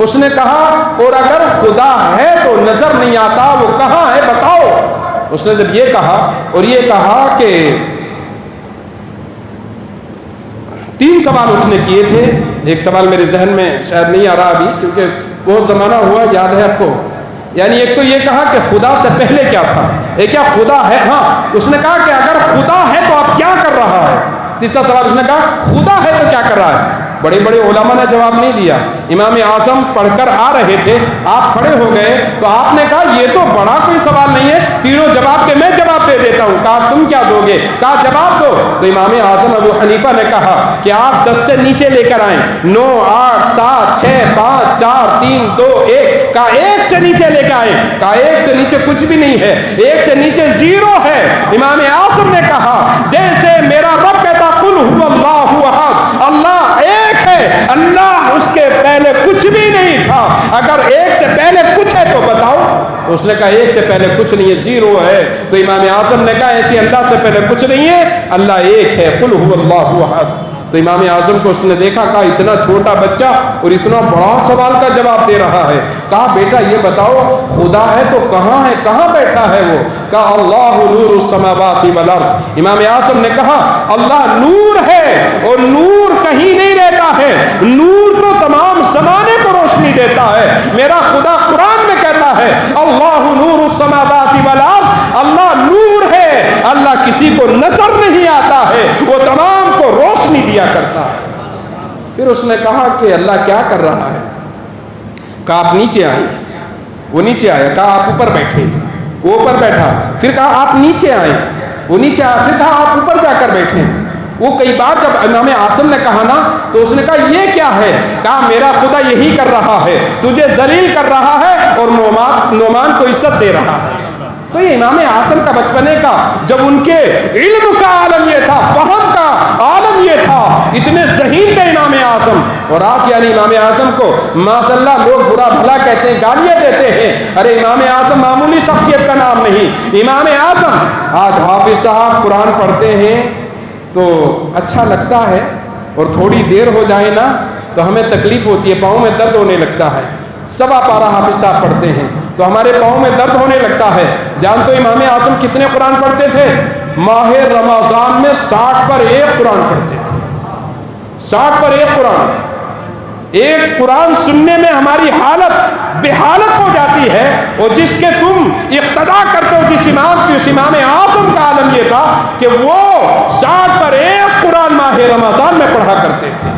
اس نے کہا اور اگر خدا ہے تو نظر نہیں آتا، وہ کہاں ہے بتاؤ؟ اس نے جب یہ کہا اور یہ کہا کہ 3 سوال اس نے کیے تھے، ایک سوال میرے ذہن میں شاید نہیں آ رہا ابھی کیونکہ بہت زمانہ ہوا، یاد ہے آپ کو؟ یعنی ایک تو یہ کہا کہ خدا سے پہلے کیا تھا، ایک کیا خدا ہے؟ ہاں، اس نے کہا کہ اگر خدا ہے تو آپ کیا کر رہا ہے؟ تیسرا سوال اس نے کہا خدا ہے تو کیا کر رہا ہے؟ بڑے علماء نے جواب نہیں دیا۔ امام اعظم پڑھ کر آ رہے تھے، آپ کھڑے ہو گئے تو آپ نے کہا یہ تو بڑا کوئی سوال نہیں ہے، تینوں جواب کے میں جواب دے دیتا ہوں۔ کہا تم کیا دو گے؟ کہا جواب دو۔ تو امام اعظم ابو حنیفہ نے کہا کہ آپ 10 سے نیچے لے کر آئیں، 9 8 7 6 5 4 3 2 1۔ کہا 1 سے نیچے لے کے آئیں، کہا 1 سے نیچے کچھ بھی نہیں ہے، 1 سے نیچے 0 ہے۔ امام اعظم نے کہا جیسے میرا رب کہتا قل هو اللہ احد، اللہ ایک ہے، اللہ اس کے پہلے کچھ بھی نہیں تھا، اگر 1 سے پہلے کچھ ہے تو بتاؤ۔ تو اس نے کہا 1 سے پہلے کچھ نہیں ہے، 0 ہے۔ تو امام اعظم نے کہا ایسی اللہ سے پہلے کچھ نہیں ہے، اللہ ایک ہے، قل هو اللہ احد۔ تو امام اعظم کو اس نے دیکھا، کہا اتنا چھوٹا بچہ اور اتنا بڑا سوال کا جواب دے رہا ہے. کہا بیٹا یہ بتاؤ خدا ہے تو کہاں ہے، کہاں بیٹھا ہے وہ؟ کہا اللہ نور السماوات والارض. امام اعظم نے کہا اللہ نور ہے اور نور کہیں نہیں رہتا ہے، نور تو تمام زمانے کو روشنی دیتا ہے. میرا خدا قرآن میں کہتا ہے اللہ نور السماوات والارض، اللہ نور ہے، اللہ کسی کو نظر نہیں آتا ہے، وہ تمام کو روشنی دیا کرتا ہے. پھر اس نے کہا کہ اللہ کیا کر رہا ہے؟ کہا آپ نیچے آئیں. وہ نیچے آیا. کہا آپ اوپر بیٹھے. وہ اوپر بیٹھا. پھر کہا آپ نیچے آئیں. وہ نیچے آیا. پھر کہا آپ اوپر جا کر بیٹھیں. وہ کئی بار جب امام اعظم نے کہا نا تو اس نے کہا یہ کیا ہے؟ کہا میرا خدا یہی کر رہا ہے، تجھے ذلیل کر رہا ہے اور نعمان کو عزت دے رہا ہے. تو یہ امام اعظم کا بچپنے کا، جب ان کے علم کا عالم یہ تھا، فہم کا عالم یہ تھا، اتنے ذہین تھے امام اعظم. اور آج یعنی امام اعظم کو ماشاء اللہ لوگ برا بھلا کہتے ہیں، گالیاں دیتے ہیں. ارے امام اعظم معمولی شخصیت کا نام نہیں. امام اعظم آج حافظ صاحب قرآن پڑھتے ہیں تو اچھا لگتا ہے، اور تھوڑی دیر ہو جائے نا تو ہمیں تکلیف ہوتی ہے، پاؤں میں درد ہونے لگتا ہے. سوا پارہ حافظ صاحب پڑھتے ہیں تو ہمارے پاؤں میں درد ہونے لگتا ہے. جان تو امام اعظم کتنے قرآن پڑھتے تھے؟ ماہ رمضان میں 60 پر 1 قرآن پڑھتے تھے. 60 پر 1 قرآن. ایک قرآن سننے میں ہماری حالت بے حالت ہو جاتی ہے، اور جس کے تم اقتدا کرتے ہو جس امام کی، اس امام اعظم کا عالم یہ تھا کہ وہ 60 پر 1 قرآن ماہ رمضان میں پڑھا کرتے تھے.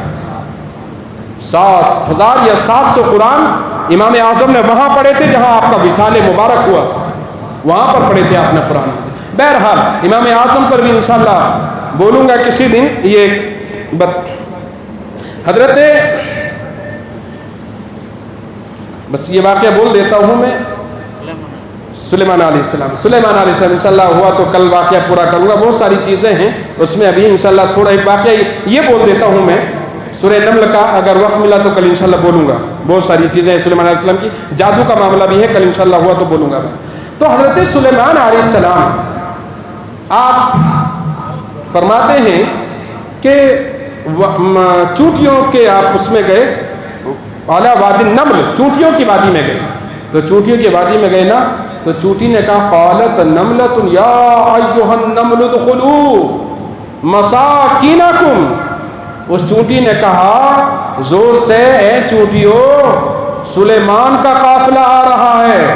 7000 یا 700 قرآن امام اعظم نے وہاں پڑھے تھے جہاں آپ کا وصال مبارک ہوا تھا، وہاں پر پڑھے تھے آپ نے قرآن. بہرحال امام اعظم پر بھی انشاءاللہ بولوں گا کسی دن. یہ حضرت بس یہ واقعہ بول دیتا ہوں میں. سلیمان علیہ السلام انشاءاللہ ہوا تو کل واقعہ پورا کروں گا. بہت ساری چیزیں ہیں اس میں، ابھی انشاءاللہ تھوڑا ایک واقعہ یہ بول دیتا ہوں میں. سورہ نمل کا اگر وقت ملا تو کل انشاءاللہ بولوں گا. بہت ساری چیزیں سلیمان علیہ السلام کی، جادو کا معاملہ بھی ہے، کل انشاءاللہ ہوا تو بولوں گا میں. تو حضرت سلیمان علیہ السلام آپ فرماتے ہیں کہ چونٹیوں کے آپ اس میں گئے، اعلیٰ وادی النمل، چونٹیوں کی وادی میں گئے. تو چونٹیوں کی وادی میں گئے نا تو چونٹی نے کہا قالت نملۃ یا ایھا النمل ادخلوا مساکینکم. اس چونٹی نے کہا زور سے اے چونٹیو سلیمان کا قافلہ آ رہا ہے.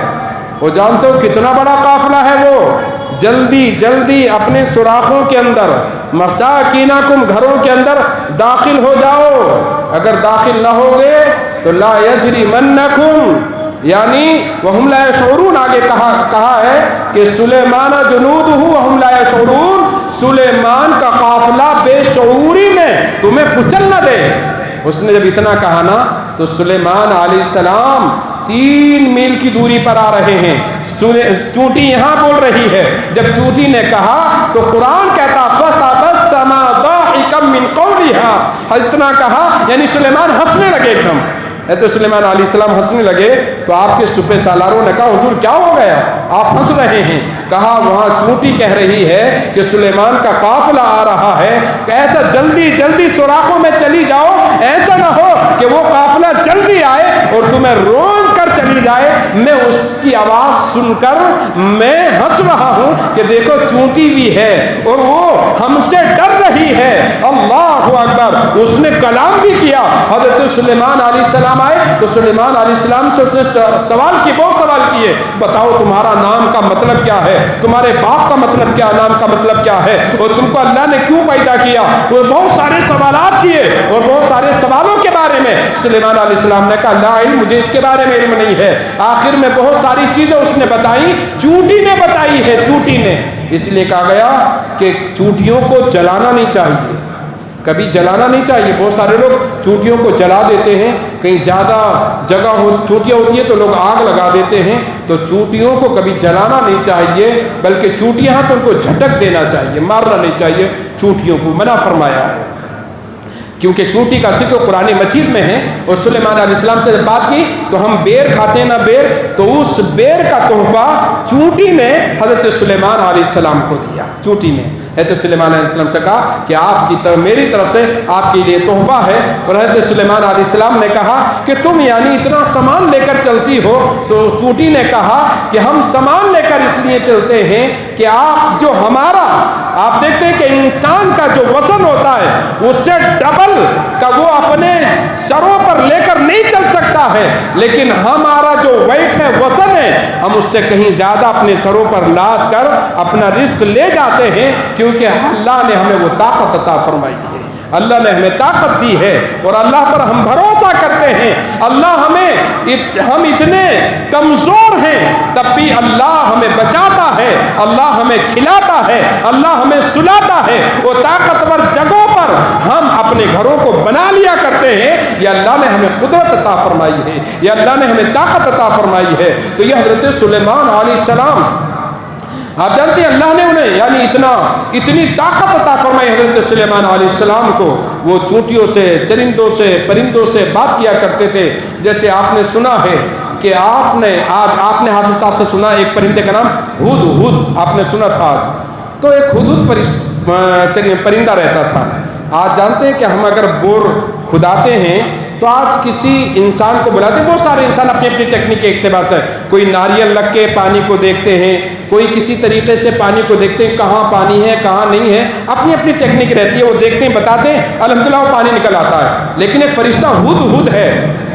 وہ جانتے ہو کتنا بڑا قافلہ ہے وہ. جلدی جلدی اپنے سوراخوں کے اندر، مساکینکم گھروں کے اندر داخل ہو جاؤ. اگر داخل نہ ہوگے تو لا یجرمنکم، یعنی وہم لا یشعرون. آگے کہا ہے کہ سلیمان جنودہ وہم لا یشعرون، سلیمان کا قافلہ بے شعوری میں تمہیں کچل نہ دے. اس نے جب اتنا کہا نا تو سلیمان علیہ السلام 3 میل کی دوری پر آ رہے ہیں. چونٹی یہاں بول رہی ہے. جب چونٹی نے کہا تو قرآن کہتا فَتَبَسَّمَ ضَاحِكًا مِّن قَوْلِهَا. اتنا کہا یعنی سلیمان ہنسنے لگے ایک دم. تو سلیمان علیہ السلام ہنسنے لگے تو آپ کے سپہ سالاروں نے کہا حضور کیا ہو گیا آپ ہنس رہے ہیں؟ کہا وہاں چونٹی کہہ رہی ہے کہ سلیمان کا قافلہ آ رہا ہے، ایسا جلدی جلدی سوراخوں میں چلی جاؤ، ایسا نہ ہو کہ وہ قافلہ جلدی آئے اور تمہیں رون کر چلی جائے. میں اس کی آواز سن کر میں ہنس رہا ہوں کہ دیکھو چونٹی بھی ہے اور وہ ہم سے ڈر رہی ہے. اللہ اکبر. اس نے کلام بھی کیا. حضرت سلیمان علیہ السلام آئے تو سلیمان علیہ السلام سے اس نے سوال کی، بہت سوال کیے. بتاؤ تمہارا نام کا مطلب کیا ہے، تمہارے باپ کا مطلب کیا، نام کا مطلب کیا ہے، اور تم کو اللہ نے کیوں پیدا کیا. وہ بہت سارے سوالات کیے اور بہت سارے سوالوں کے بارے میں سلیمان علیہ السلام نے کہا لا علم، مجھے اس کے بارے میں علم نہیں ہے. آخر میں بہت ساری چیزیں اس نے بتائی، چونٹی نے بتائی ہے. چونٹی نے، اس لیے کہا گیا کہ چونٹیوں کو جلانا نہیں چاہیے، کبھی جلانا نہیں چاہیے. بہت سارے لوگ چونٹیوں کو جلا دیتے ہیں، کہیں زیادہ جگہ چونٹیاں ہوتی ہے تو لوگ آگ لگا دیتے ہیں. تو چونٹیوں کو کبھی جلانا نہیں چاہیے، بلکہ چونٹیاں تو ان کو جھٹک دینا چاہیے، مارنا نہیں چاہیے. چونٹیوں کو منع فرمایا ہے کیونکہ چونٹی کا ذکر قرآن مجید میں ہے. اور سلیمان علیہ السلام سے جب بات کی تو ہم بیر کھاتے ہیں نا بیر، تو اس بیر کا تحفہ چونٹی نے حضرت سلیمان علیہ السلام کو دیا. چونٹی نے حضرت سلیمان علیہ السلام سے کہا کہ آپ کی طرف میری طرف سے آپ کے لیے تحفہ ہے. اور حضرت سلیمان علیہ السلام نے کہا کہ تم یعنی اتنا سامان لے کر چلتی ہو. تو چونٹی نے کہا کہ ہم سامان لے کر اس لیے چلتے ہیں کہ آپ جو ہمارا آپ دیکھتے ہیں کہ انسان کا جو وزن ہوتا ہے اس سے ڈبل کا وہ اپنے سروں پر لے کر نہیں چل سکتا ہے, لیکن ہمارا جو ویٹ ہے وزن ہے ہم اس سے کہیں زیادہ اپنے سروں پر لاد کر اپنا رزق لے جاتے ہیں, کیونکہ اللہ نے ہمیں وہ طاقت عطا فرمائی ہے, اللہ نے ہمیں طاقت دی ہے اور اللہ پر ہم بھروسہ کرتے ہیں. اللہ ہم اتنے کمزور ہیں تب بھی اللہ ہمیں بچاتا ہے, اللہ ہمیں کھلاتا ہے, اللہ ہمیں سلاتا ہے. وہ طاقتور جگہوں پر ہم اپنے گھروں کو بنا لیا کرتے ہیں. یہ اللہ نے ہمیں قدرت عطا فرمائی ہے, یہ اللہ نے ہمیں طاقت عطا فرمائی ہے. تو یہ حضرت سلیمان علیہ السلام آپ جانتے ہیں اللہ نے انہیں یعنی اتنی طاقت عطا فرمائی حضرت سلیمان علیہ السلام کو. وہ چونٹیوں سے, چرندوں سے, پرندوں سے بات کیا کرتے تھے. جیسے آپ نے سنا ہے کہ آپ نے حافظ صاحب سے سنا ایک پرندے کا نام ہدہد, آپ نے سنا تھا آج. تو ایک ہدہد پرندہ رہتا تھا. آج جانتے ہیں کہ ہم اگر بور کھداتے ہیں تو آج کسی انسان کو بلاتے ہیں, بہت سارے انسان اپنی اپنی ٹیکنیک کے اعتبار سے, کوئی ناریل لگ کے پانی کو دیکھتے ہیں, کوئی کسی طریقے سے پانی کو دیکھتے ہیں کہاں پانی ہے کہاں نہیں ہے, اپنی اپنی ٹیکنیک رہتی ہے. وہ دیکھتے ہیں بتاتے ہیں الحمدللہ وہ پانی نکل آتا ہے. لیکن ایک فرشتہ ہدہد ہے,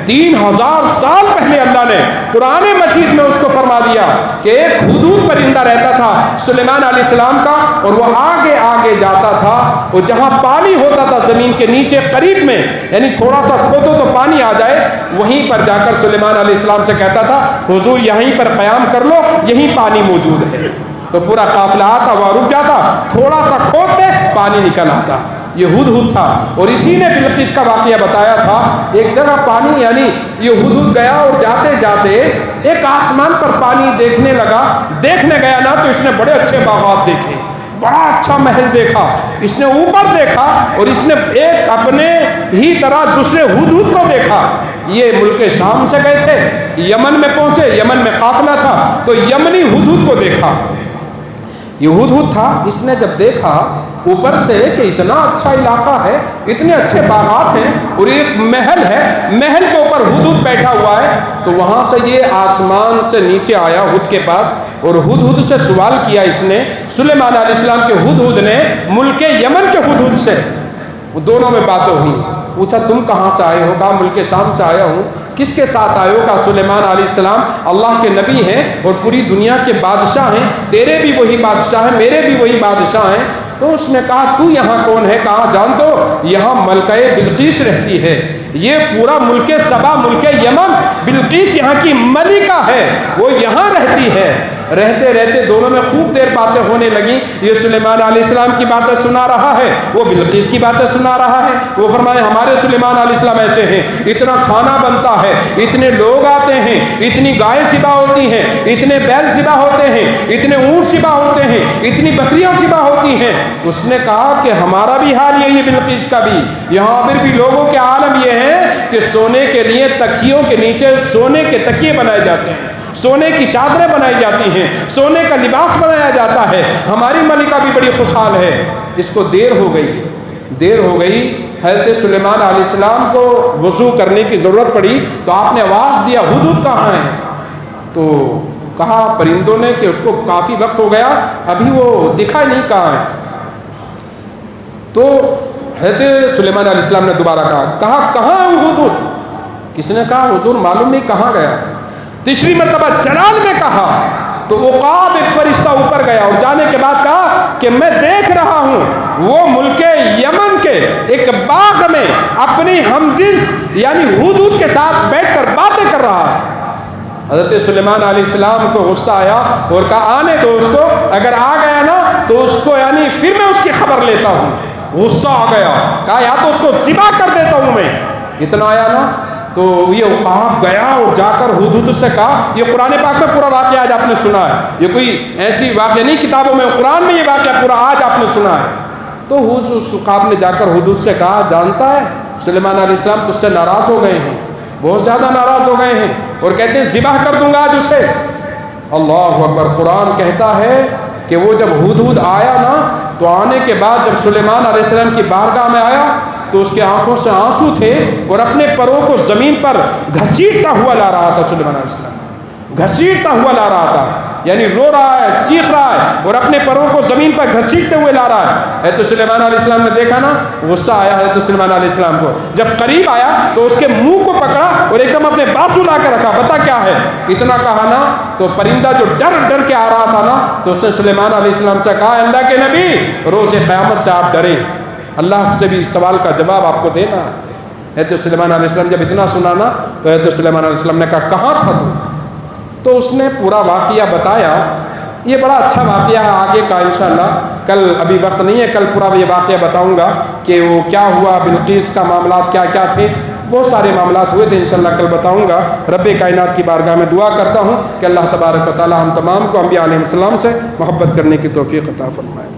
3000 سال پہلے اللہ نے قرآن مجید میں اس کو فرما دیا کہ ایک ہدہد پرندہ رہتا تھا سلیمان علیہ السلام کا, اور وہ آگے آگے جاتا تھا. وہ جہاں پانی ہوتا تھا زمین کے نیچے قریب میں, یعنی تھوڑا سا کھودو تو پانی آ جائے, وہیں پر جا کر سلیمان علیہ السلام سے کہتا تھا حضور یہیں پر قیام کر لو, یہیں پانی موجود ہے. تو پورا قافلہ آتا, وہاں رک جاتا, تھوڑا سا کھودتے پانی نکل آتا. یہ ہدہد تھا. اور اسی نے بلقیس کا واقعہ بتایا تھا. ایک جگہ پانی یعنی یہ ہدہد گیا اور جاتے جاتے ایک آسمان پر پانی دیکھنے لگا. دیکھنے گیا نا تو اس نے بڑے اچھے باغات دیکھے, بڑا اچھا محل دیکھا. اس نے اوپر دیکھا اور اس نے ایک اپنے ہی طرح دوسرے ہدہد کو دیکھا. یہ ملک شام سے گئے تھے, یمن میں پہنچے, یمن میں قافلہ تھا, تو یمنی ہدہد کو دیکھا. یہ ہدہد تھا. اس نے جب دیکھا اوپر سے کہ اتنا اچھا علاقہ ہے, اتنے اچھے باغات ہیں اور ایک محل ہے, محل کے اوپر ہدہد بیٹھا ہوا ہے, تو وہاں سے یہ آسمان سے نیچے آیا ہدہد کے پاس اور ہدہد سے سوال کیا اس نے, سلیمان علیہ السلام کے ہدہد نے ملک یمن کے ہدہد سے. وہ دونوں میں باتیں ہوئی. پوچھا تم کہاں سے آئے ہو؟ کہا ملک شام سے آیا ہوں. کس کے ساتھ آئے ہو؟ کہا سلیمان علیہ السلام اللہ کے نبی ہیں اور پوری دنیا کے بادشاہ ہیں, تیرے بھی وہی بادشاہ ہیں, میرے بھی وہی بادشاہ ہیں. تو اس نے کہا تو یہاں کون ہے؟ کہا جان دو یہاں ملکہ بلقیس رہتی ہے. یہ پورا ملک سبا, ملک یمن, بلقیس یہاں کی ملکہ ہے, وہ یہاں رہتی ہے. رہتے رہتے دونوں میں خوب دیر باتیں ہونے لگیں. یہ سلیمان علیہ السلام کی باتیں سنا رہا ہے, وہ بلقیس کی باتیں سنا رہا ہے. وہ فرمائے ہمارے سلیمان علیہ السلام ایسے ہیں, اتنا کھانا بنتا ہے, اتنے لوگ آتے ہیں, اتنی گائے ذبح ہوتی ہیں, اتنے بیل ذبح ہوتے ہیں, اتنے اونٹ ذبح ہوتے ہیں, اتنی بکریاں ذبح ہوتی ہیں. اس نے کہا کہ ہمارا بھی حال یہی ہے, بلقیس کا بھی. یہاں پر بھی لوگوں کے عالم یہ ہے کہ سونے کے لیے تکیوں کے نیچے سونے کے تکیے بنائے جاتے ہیں, سونے کی چادریں بنائی جاتی ہیں, سونے کا لباس بنایا جاتا ہے. ہماری ملکہ بھی بڑی خوشحال ہے. اس کو دیر ہو گئی. حضرت سلیمان علیہ السلام کو وضو کرنے کی ضرورت پڑی تو آپ نے آواز دیا ہدہد کہاں ہے؟ تو کہا پرندوں نے کہ اس کو کافی وقت ہو گیا, ابھی وہ دکھا نہیں کہاں ہے. تو حضرت سلیمان علیہ السلام نے دوبارہ کہا کہاں ہے وہ ہدہد؟ کس نے کہا حضور معلوم نہیں کہاں گیا ہے. تیسری مرتبہ جلال میں کہا تو عقاب ایک فرشتہ اوپر گیا اور جانے کے بعد کہا کہ میں دیکھ رہا ہوں وہ ملک یمن کے ایک باغ میں اپنی ہمجنس یعنی ہدہد کے ساتھ بیٹھ کر باتیں کر رہا ہے. حضرت سلیمان علیہ السلام کو غصہ آیا اور کہا آنے دو اس کو, اگر آ گیا نا تو اس کو یعنی پھر میں اس کی خبر لیتا ہوں. غصہ آ گیا, کہا یا تو اس کو ذبح کر دیتا ہوں میں. اتنا آیا نا تو یہ عقاب گیا اور جا کر ہدہد سے کہا, یہ قرآن پاک میں پورا واقعہ آج آپ نے سنا ہے, یہ کوئی ایسی واقعہ نہیں کتابوں میں, قرآن میں یہ واقعہ پورا آج آپ نے سنا ہے. تو اس عقاب نے جا کر ہدہد سے کہا جانتا ہے سلیمان علیہ السلام تجھ سے ناراض ہو گئے ہیں, بہت زیادہ ناراض ہو گئے ہیں اور کہتے ہیں ذبح کر دوں گا آج اسے. اللہ اکبر. قرآن کہتا ہے کہ وہ جب ہدہد آیا نا تو آنے کے بعد جب سلیمان علیہ السلام کی بارگاہ میں آیا تو اس کے آنکھوں سے آنسو تھے اور اپنے پروں کو زمین پر گھسیٹتا ہوا لا رہا تھا سلیمان علیہ السلام، گھسیٹتا ہوا لا رہا تھا، یعنی رو رہا ہے، چیخ رہا ہے اور اپنے پروں کو زمین پر گھسیٹتے ہوئے لا رہا ہے۔ حضرت سلیمان علیہ السلام نے دیکھا نا، غصہ آیا حضرت سلیمان علیہ السلام کو، جب قریب آیا تو اس کے منہ کو پکڑا اور ایک دم اپنے بازو لا کے رکھا، بتا کیا ہے، اتنا کہا نا تو پرندہ جو ڈر ڈر کے آ رہا تھا نا تو اس نے سلیمان علیہ السلام سے کہا اللہ کے نبی روز قیامت سے آپ ڈریں، اللہ سے بھی سوال کا جواب آپ کو دینا ہے۔ حضرت سلیمان علیہ السلام جب اتنا سنا نا تو حضرت سلیمان علیہ السلام نے کہا کہاں تھا تو اس نے پورا واقعہ بتایا۔ یہ بڑا اچھا واقعہ ہے آگے کا انشاءاللہ، کل ابھی وقت نہیں ہے، کل پورا یہ واقعہ بتاؤں گا کہ وہ کیا ہوا، بلقیس کا معاملات کیا کیا تھے، بہت سارے معاملات ہوئے تھے، انشاءاللہ کل بتاؤں گا۔ رب کائنات کی بارگاہ میں دعا کرتا ہوں کہ اللہ تبارک و تعالی ہم تمام کو انبیاء علیہ السلام سے محبت کرنے کی توفیق عطا فرمائے۔